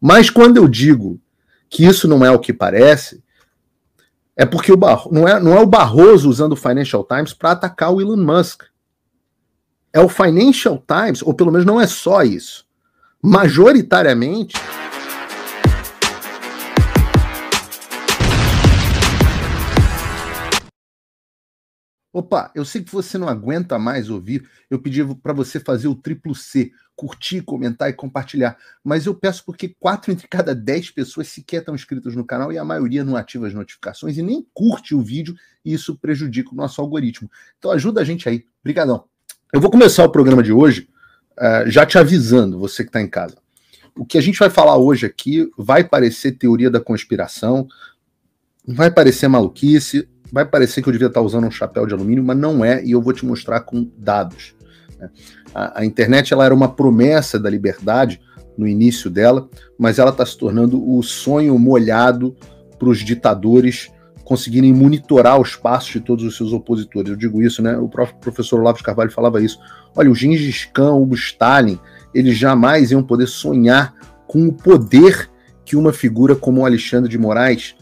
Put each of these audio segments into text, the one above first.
Mas quando eu digo que isso não é o que parece, é porque não é o Barroso usando o Financial Times para atacar o Elon Musk. É o Financial Times, ou pelo menos não é só isso. Majoritariamente... Opa, eu sei que você não aguenta mais ouvir, eu pedi para você fazer o triplo C, curtir, comentar e compartilhar, mas eu peço porque 4 entre cada 10 pessoas sequer estão inscritas no canal e a maioria não ativa as notificações e nem curte o vídeo e isso prejudica o nosso algoritmo. Então ajuda a gente aí, brigadão. Eu vou começar o programa de hoje já te avisando, você que está em casa. O que a gente vai falar hoje aqui vai parecer teoria da conspiração, vai parecer maluquice, vai parecer que eu devia estar usando um chapéu de alumínio, mas não é, e eu vou te mostrar com dados. A internet ela era uma promessa da liberdade no início dela, mas ela está se tornando o sonho molhado para os ditadores conseguirem monitorar os passos de todos os seus opositores. Eu digo isso, né? O próprio professor Olavo de Carvalho falava isso. Olha, o Gengis Khan, o Stalin, eles jamais iam poder sonhar com o poder que uma figura como o Alexandre de Moraes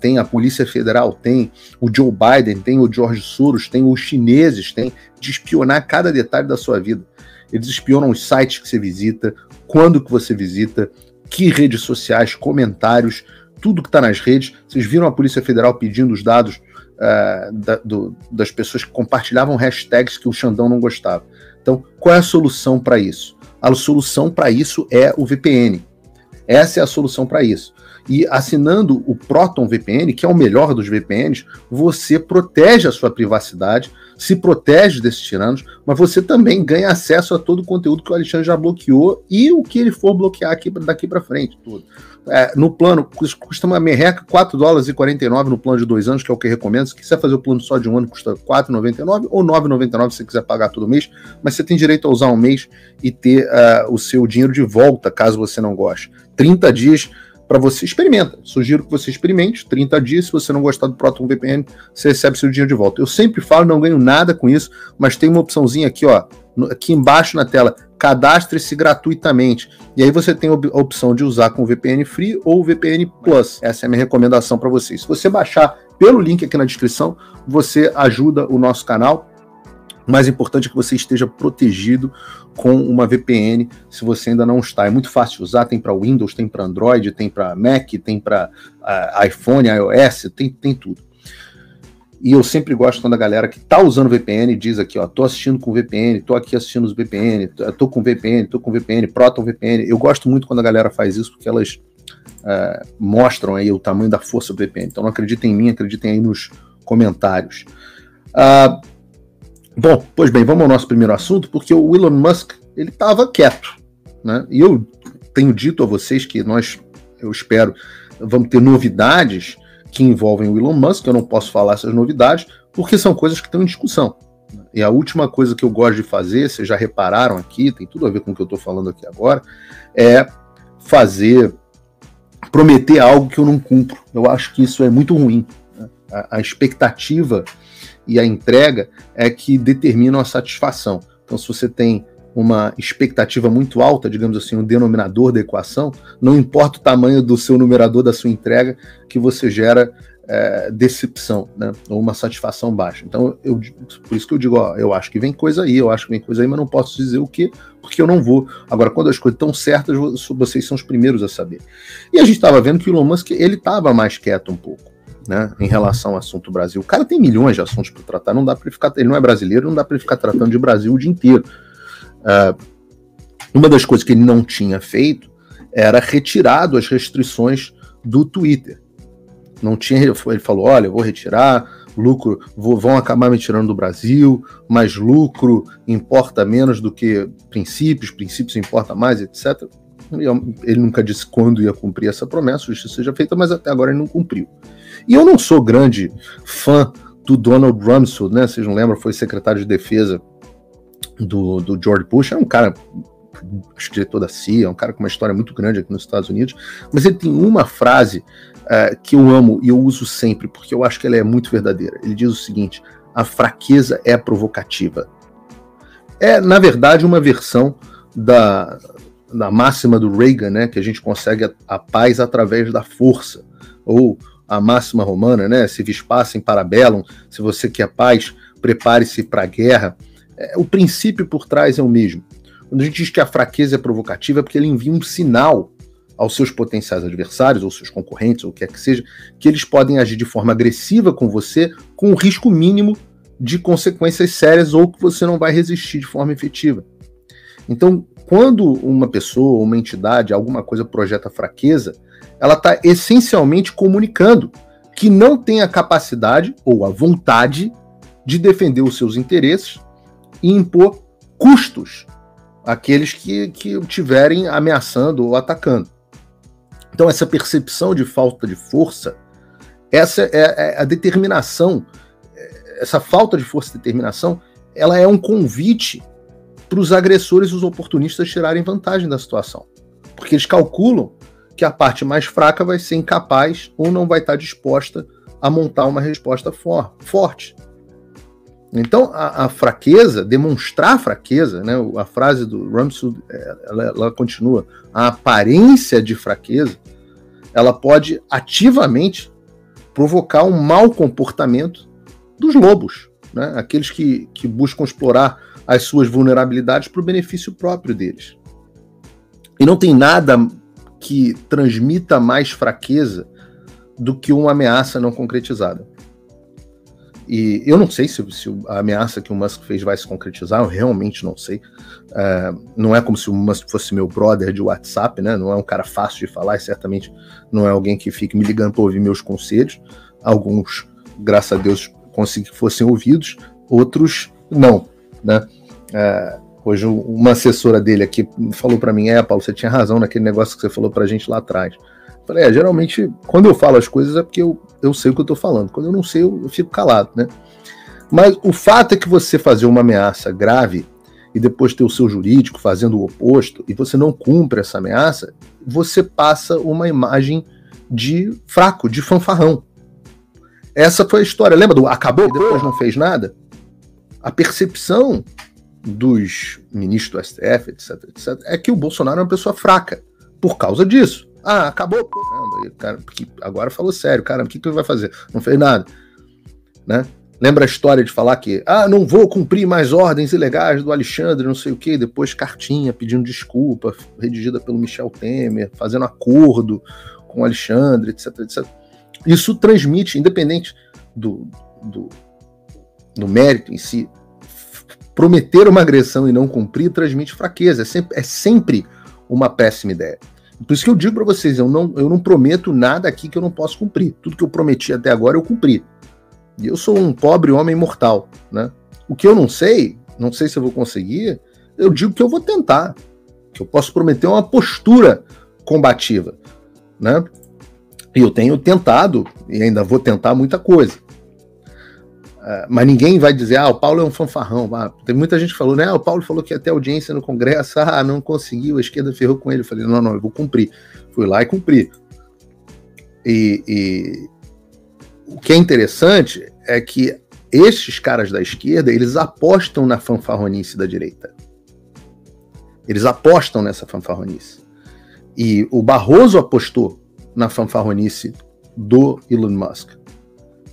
tem, a Polícia Federal tem, o Joe Biden tem, o George Soros tem, os chineses têm, de espionar cada detalhe da sua vida. Eles espionam os sites que você visita, quando que você visita, que redes sociais, comentários, tudo que está nas redes. Vocês viram a Polícia Federal pedindo os dados das pessoas que compartilhavam hashtags que o Xandão não gostava. Então, qual é a solução para isso? A solução para isso é o VPN. Essa é a solução para isso. E assinando o Proton VPN, que é o melhor dos VPNs, você protege a sua privacidade, se protege desses tiranos, mas você também ganha acesso a todo o conteúdo que o Alexandre já bloqueou e o que ele for bloquear daqui para frente. Tudo. No plano, custa uma merreca, $4,49 no plano de 2 anos, que é o que eu recomendo. Se quiser fazer o plano só de um ano, custa R$4,99 ou R$9,99 se você quiser pagar todo mês, mas você tem direito a usar um mês e ter o seu dinheiro de volta, caso você não goste. 30 dias para você, experimenta. Sugiro que você experimente, 30 dias, se você não gostar do Proton VPN, você recebe seu dinheiro de volta. Eu sempre falo, não ganho nada com isso, mas tem uma opçãozinha aqui, ó, aqui embaixo na tela, cadastre-se gratuitamente. E aí você tem a opção de usar com o VPN Free ou o VPN Plus. Essa é a minha recomendação para vocês. Se você baixar pelo link aqui na descrição, você ajuda o nosso canal. O mais importante é que você esteja protegido com uma VPN, se você ainda não está. É muito fácil de usar, tem para Windows, tem para Android, tem para Mac, tem para iPhone, iOS, tem tudo. E eu sempre gosto quando a galera que está usando VPN diz aqui, ó, tô assistindo com VPN, tô aqui assistindo os VPN, tô com VPN, Proton VPN. Eu gosto muito quando a galera faz isso, porque elas mostram aí o tamanho da força do VPN. Então não acreditem em mim, acreditem aí nos comentários. Bom, pois bem, vamos ao nosso primeiro assunto, porque o Elon Musk, ele estava quieto, né? E eu tenho dito a vocês que eu espero, vamos ter novidades que envolvem o Elon Musk. Eu não posso falar essas novidades, porque são coisas que estão em discussão. E a última coisa que eu gosto de fazer, vocês já repararam aqui, tem tudo a ver com o que eu estou falando aqui agora, é prometer algo que eu não cumpro. Eu acho que isso é muito ruim, né? A expectativa e a entrega é que determinam a satisfação. Então, se você tem uma expectativa muito alta, digamos assim, um denominador da equação, não importa o tamanho do seu numerador da sua entrega, que você gera decepção, né? Ou uma satisfação baixa. Então, por isso que eu digo, ó, eu acho que vem coisa aí, mas não posso dizer o que, porque eu não vou. Agora, quando as coisas estão certas, vocês são os primeiros a saber. E a gente estava vendo que o Elon Musk, ele estava mais quieto um pouco, né, em relação ao assunto Brasil. O cara tem milhões de assuntos para tratar, não dá para ele ficar, ele não é brasileiro, não dá para ele ficar tratando de Brasil o dia inteiro. Uma das coisas que ele não tinha feito era retirado as restrições do Twitter. Não tinha, ele falou, olha, eu vou retirar, lucro, vão acabar me tirando do Brasil, mas lucro importa menos do que princípios importa mais, etc. Ele nunca disse quando ia cumprir essa promessa, isso seja feita, mas até agora ele não cumpriu. E eu não sou grande fã do Donald Rumsfeld, né? Vocês não lembram, foi secretário de defesa do George Bush, é um cara, diretor da CIA, é um cara com uma história muito grande aqui nos Estados Unidos, mas ele tem uma frase que eu amo e eu uso sempre, porque eu acho que ela é muito verdadeira. Ele diz o seguinte: a fraqueza é provocativa. É, na verdade, uma versão da máxima do Reagan, né, que a gente consegue a paz através da força, ou a máxima romana, né, se vis pacem para bellum, se você quer paz, prepare-se para a guerra. O princípio por trás é o mesmo. Quando a gente diz que a fraqueza é provocativa, é porque ele envia um sinal aos seus potenciais adversários, ou seus concorrentes, ou o que quer que seja, que eles podem agir de forma agressiva com você, com o risco mínimo de consequências sérias, ou que você não vai resistir de forma efetiva. Então, quando uma pessoa, uma entidade, alguma coisa projeta fraqueza, ela está essencialmente comunicando que não tem a capacidade ou a vontade de defender os seus interesses e impor custos àqueles que o tiverem ameaçando ou atacando. Então, essa percepção de falta de força, essa é a determinação, essa falta de força e determinação, ela é um convite para os agressores e os oportunistas tirarem vantagem da situação. Porque eles calculam que a parte mais fraca vai ser incapaz ou não vai estar disposta a montar uma resposta forte. Então, a fraqueza, demonstrar fraqueza, né, a frase do Rumsfeld, ela continua, a aparência de fraqueza, ela pode ativamente provocar um mau comportamento dos lobos, né, aqueles que buscam explorar as suas vulnerabilidades para o benefício próprio deles. E não tem nada que transmita mais fraqueza do que uma ameaça não concretizada. E eu não sei se a ameaça que o Musk fez vai se concretizar, eu realmente não sei. Não é como se o Musk fosse meu brother de WhatsApp, né? Não é um cara fácil de falar, e certamente não é alguém que fique me ligando para ouvir meus conselhos. Alguns, graças a Deus, consegui que fossem ouvidos, outros não, né? Hoje uma assessora dele aqui falou para mim, Paulo, você tinha razão naquele negócio que você falou pra gente lá atrás. Eu falei, geralmente, quando eu falo as coisas é porque eu sei o que eu tô falando. Quando eu não sei, eu fico calado, né? Mas o fato é que você fazer uma ameaça grave e depois ter o seu jurídico fazendo o oposto, e você não cumpre essa ameaça, você passa uma imagem de fraco, de fanfarrão. Essa foi a história. Lembra do acabou e depois não fez nada? A percepção dos ministros do STF, etc, é que o Bolsonaro é uma pessoa fraca por causa disso. Acabou, cara, agora falou sério, cara, o que ele vai fazer? Não fez nada, né? Lembra a história de falar que não vou cumprir mais ordens ilegais do Alexandre, não sei o que, depois cartinha pedindo desculpa, redigida pelo Michel Temer, fazendo acordo com o Alexandre, etc. Isso transmite, independente do mérito em si, prometer uma agressão e não cumprir transmite fraqueza, é sempre uma péssima ideia. Por isso que eu digo para vocês, eu não prometo nada aqui que eu não posso cumprir. Tudo que eu prometi até agora eu cumpri. E eu sou um pobre homem mortal, né? O que eu não sei se eu vou conseguir, eu digo que eu vou tentar. Que eu posso prometer uma postura combativa, né? E eu tenho tentado, e ainda vou tentar muita coisa. Mas ninguém vai dizer, o Paulo é um fanfarrão. Tem muita gente que falou, né? O Paulo falou que ia ter audiência no Congresso, não conseguiu, a esquerda ferrou com ele. Eu falei, não, eu vou cumprir. Fui lá e cumpri. E o que é interessante é que estes caras da esquerda, eles apostam na fanfarronice da direita. Eles apostam nessa fanfarronice. E o Barroso apostou na fanfarronice do Elon Musk.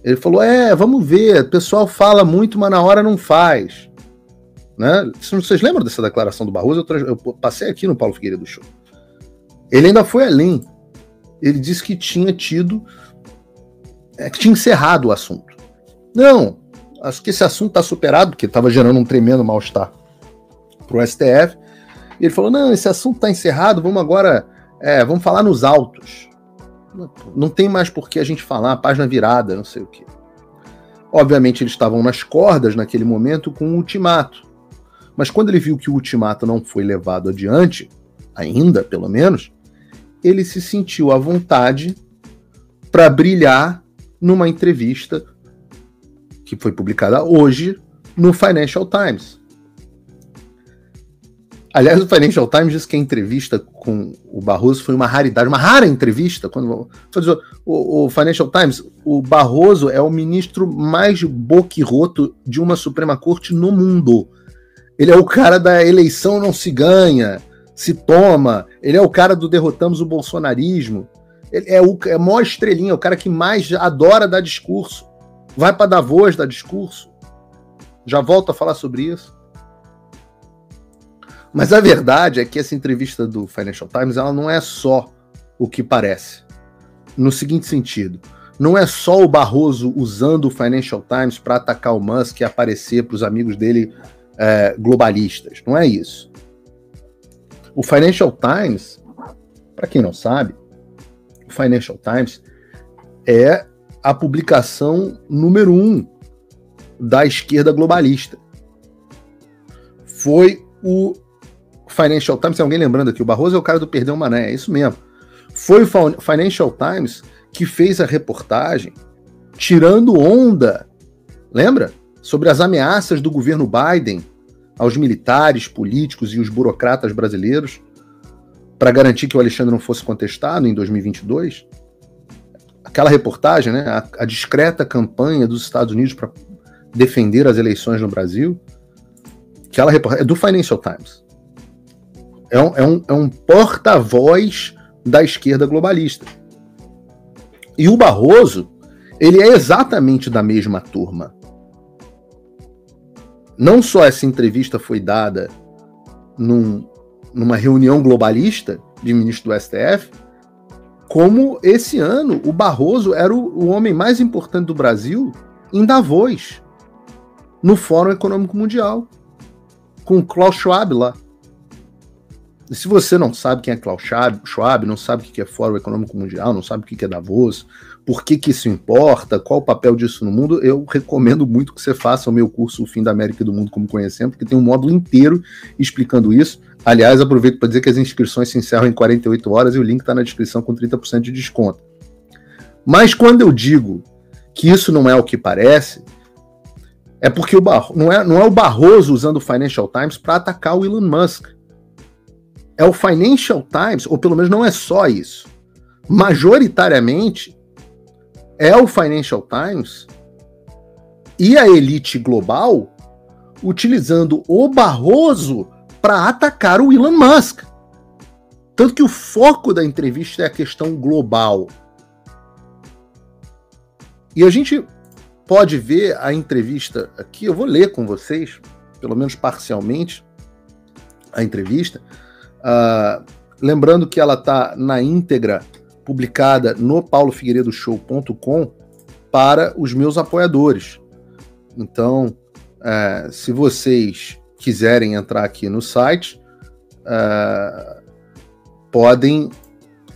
Ele falou, vamos ver, o pessoal fala muito, mas na hora não faz. Né? Vocês lembram dessa declaração do Barroso? Eu passei aqui no Paulo Figueiredo Show. Ele ainda foi além. Ele disse que tinha tido... que tinha encerrado o assunto. Não, acho que esse assunto está superado, porque estava gerando um tremendo mal-estar para o STF. E ele falou, não, esse assunto está encerrado, vamos agora... vamos falar nos autos. Não tem mais por que a gente falar, página virada, não sei o quê. Obviamente eles estavam nas cordas naquele momento com um ultimato. Mas quando ele viu que o ultimato não foi levado adiante, ainda pelo menos, ele se sentiu à vontade para brilhar numa entrevista que foi publicada hoje no Financial Times. Aliás, o Financial Times diz que a entrevista com o Barroso foi uma raridade, uma rara entrevista. O Financial Times, o Barroso é o ministro mais boquiroto de uma Suprema Corte no mundo. Ele é o cara da eleição não se ganha, se toma, ele é o cara do derrotamos o bolsonarismo, ele é a maior estrelinha, é o cara que mais adora dar discurso, vai para Davos dar discurso, já volto a falar sobre isso. Mas a verdade é que essa entrevista do Financial Times, ela não é só o que parece, no seguinte sentido, não é só o Barroso usando o Financial Times para atacar o Musk e aparecer para os amigos dele globalistas, não é isso. O Financial Times, para quem não sabe, o Financial Times é a publicação número 1 da esquerda globalista. Foi o Financial Times, tem alguém lembrando aqui, o Barroso é o cara do Perdeu Mané, é isso mesmo. Foi o Financial Times que fez a reportagem tirando onda, lembra? Sobre as ameaças do governo Biden aos militares, políticos e os burocratas brasileiros para garantir que o Alexandre não fosse contestado em 2022. Aquela reportagem, né, a discreta campanha dos Estados Unidos para defender as eleições no Brasil, aquela reportagem é do Financial Times. É um porta-voz da esquerda globalista. E o Barroso, ele é exatamente da mesma turma. Não só essa entrevista foi dada numa reunião globalista de ministro do STF, como esse ano o Barroso era o homem mais importante do Brasil em Davos, no Fórum Econômico Mundial, com o Klaus Schwab lá. E se você não sabe quem é Klaus Schwab, não sabe o que é Fórum Econômico Mundial, não sabe o que é Davos, por que isso importa, qual o papel disso no mundo, eu recomendo muito que você faça o meu curso O Fim da América e do Mundo Como Conhecemos, porque tem um módulo inteiro explicando isso. Aliás, aproveito para dizer que as inscrições se encerram em 48 horas e o link está na descrição com 30% de desconto. Mas quando eu digo que isso não é o que parece, é porque não é o Barroso usando o Financial Times para atacar o Elon Musk. É o Financial Times, ou pelo menos não é só isso. Majoritariamente, é o Financial Times e a elite global utilizando o Barroso para atacar o Elon Musk. Tanto que o foco da entrevista é a questão global. E a gente pode ver a entrevista aqui, eu vou ler com vocês, pelo menos parcialmente, a entrevista. Lembrando que ela está na íntegra publicada no paulofigueiredoshow.com para os meus apoiadores. Então, se vocês quiserem entrar aqui no site, podem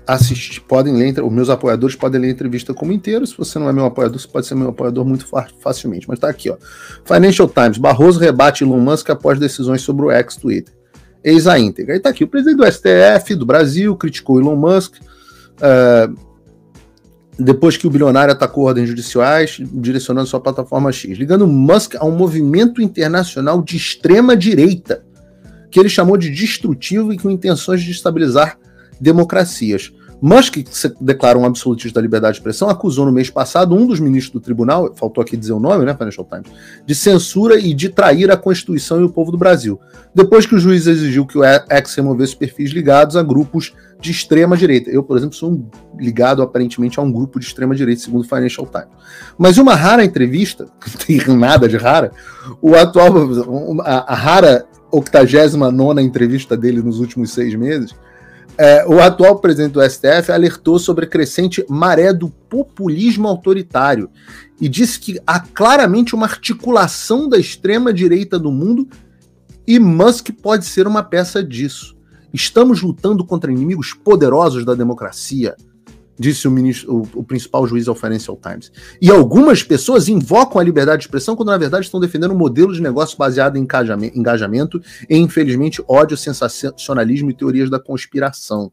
assistir, podem ler, os meus apoiadores podem ler a entrevista como inteiro. Se você não é meu apoiador, você pode ser meu apoiador muito facilmente. Mas está aqui, ó. Financial Times, Barroso rebate Elon Musk após decisões sobre o ex-Twitter. Eis a íntegra. Aí tá aqui, o presidente do STF do Brasil criticou Elon Musk depois que o bilionário atacou ordens judiciais direcionando sua plataforma X, ligando Musk a um movimento internacional de extrema direita, que ele chamou de destrutivo e com intenções de destabilizar democracias. Musk, que se declara um absolutista da liberdade de expressão, acusou no mês passado um dos ministros do tribunal, faltou aqui dizer o nome, né, Financial Times, de censura e de trair a Constituição e o povo do Brasil, depois que o juiz exigiu que o ex removesse perfis ligados a grupos de extrema direita. Eu, por exemplo, sou ligado aparentemente a um grupo de extrema direita, segundo o Financial Times. Mas uma rara entrevista, não tem nada de rara, a rara 89ª entrevista dele nos últimos 6 meses, o atual presidente do STF alertou sobre a crescente maré do populismo autoritário e disse que há claramente uma articulação da extrema-direita do mundo e Musk pode ser uma peça disso. Estamos lutando contra inimigos poderosos da democracia, disse o principal juiz ao Financial Times. E algumas pessoas invocam a liberdade de expressão quando, na verdade, estão defendendo um modelo de negócio baseado em engajamento e, infelizmente, ódio, sensacionalismo e teorias da conspiração.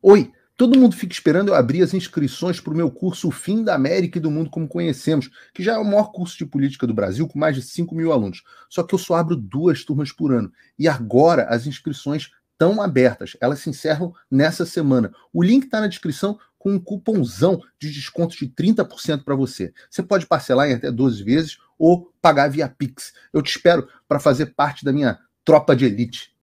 Oi, todo mundo fica esperando eu abrir as inscrições para o meu curso O Fim da América e do Mundo Como Conhecemos, que já é o maior curso de política do Brasil, com mais de 5 mil alunos. Só que eu só abro 2 turmas por ano. E agora as inscrições estão abertas, elas se encerram nessa semana. O link está na descrição com um cupomzão de desconto de 30% para você. Você pode parcelar em até 12 vezes ou pagar via Pix. Eu te espero para fazer parte da minha tropa de elite.